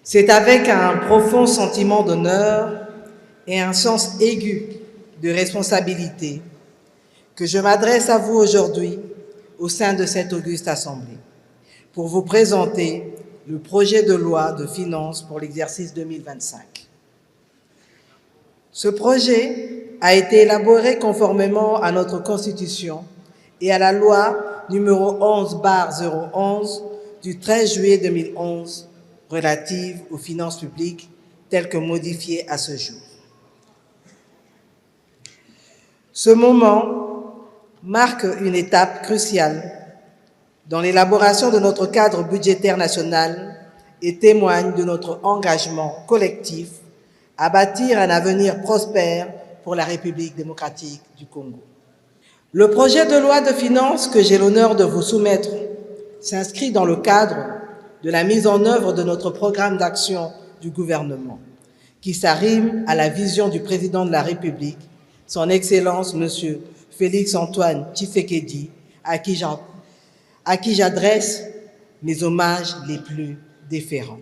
C'est avec un profond sentiment d'honneur et un sens aigu de responsabilité que je m'adresse à vous aujourd'hui au sein de cette auguste Assemblée pour vous présenter le projet de loi de finances pour l'exercice 2025. Ce projet a été élaboré conformément à notre Constitution et à la loi numéro 11/011 du 13 juillet 2011 relative aux finances publiques telle que modifiée à ce jour. Ce moment marque une étape cruciale dans l'élaboration de notre cadre budgétaire national et témoigne de notre engagement collectif à bâtir un avenir prospère pour la République démocratique du Congo. Le projet de loi de finances que j'ai l'honneur de vous soumettre s'inscrit dans le cadre de la mise en œuvre de notre programme d'action du gouvernement, qui s'arrime à la vision du président de la République, son Excellence M. Félix-Antoine Tshisekedi, à qui j'adresse mes hommages les plus déférents.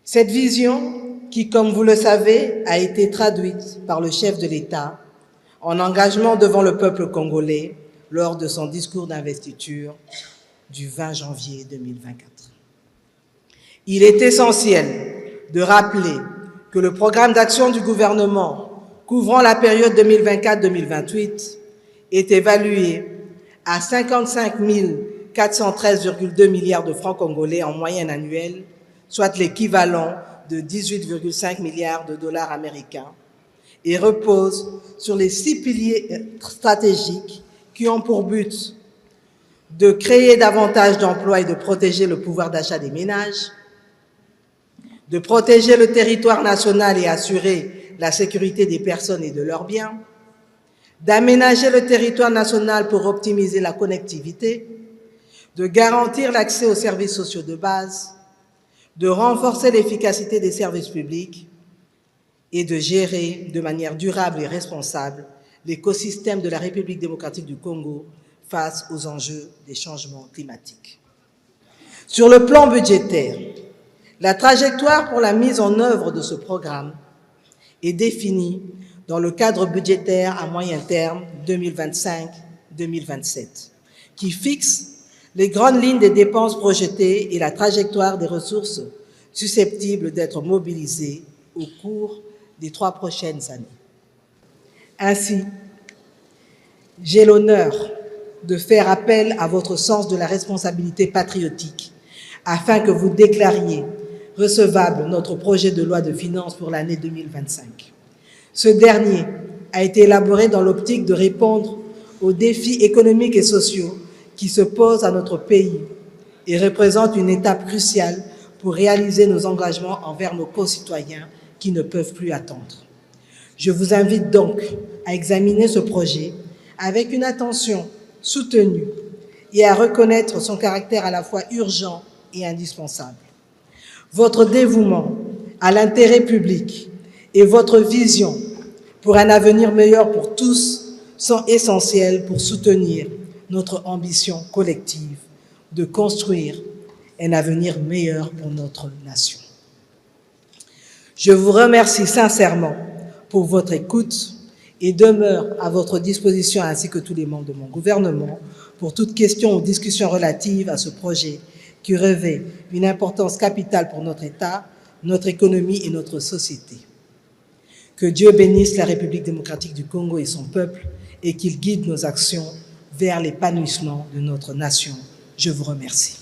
Cette vision, qui, comme vous le savez, a été traduite par le chef de l'État en engagement devant le peuple congolais lors de son discours d'investiture du 20 janvier 2024. Il est essentiel de rappeler que le programme d'action du gouvernement couvrant la période 2024-2028 est évalué à 55 413,2 milliards de francs congolais en moyenne annuelle, soit l'équivalent de 18,5 milliards de dollars américains, et repose sur les 6 piliers stratégiques qui ont pour but de créer davantage d'emplois et de protéger le pouvoir d'achat des ménages, de protéger le territoire national et assurer la sécurité des personnes et de leurs biens, d'aménager le territoire national pour optimiser la connectivité, de garantir l'accès aux services sociaux de base, de renforcer l'efficacité des services publics et de gérer de manière durable et responsable l'écosystème de la République démocratique du Congo face aux enjeux des changements climatiques. Sur le plan budgétaire, la trajectoire pour la mise en œuvre de ce programme est définie dans le cadre budgétaire à moyen terme 2025-2027, qui fixe les grandes lignes des dépenses projetées et la trajectoire des ressources susceptibles d'être mobilisées au cours des 3 prochaines années. Ainsi, j'ai l'honneur de faire appel à votre sens de la responsabilité patriotique afin que vous déclariez recevable notre projet de loi de finances pour l'année 2025. Ce dernier a été élaboré dans l'optique de répondre aux défis économiques et sociaux qui se posent à notre pays et représente une étape cruciale pour réaliser nos engagements envers nos concitoyens qui ne peuvent plus attendre. Je vous invite donc à examiner ce projet avec une attention soutenue et à reconnaître son caractère à la fois urgent et indispensable. Votre dévouement à l'intérêt public et votre vision pour un avenir meilleur pour tous sont essentiels pour soutenir notre ambition collective de construire un avenir meilleur pour notre nation. Je vous remercie sincèrement pour votre écoute et demeure à votre disposition ainsi que tous les membres de mon gouvernement pour toute question ou discussion relative à ce projet qui revêt une importance capitale pour notre État, notre économie et notre société. Que Dieu bénisse la République démocratique du Congo et son peuple et qu'il guide nos actions vers l'épanouissement de notre nation. Je vous remercie.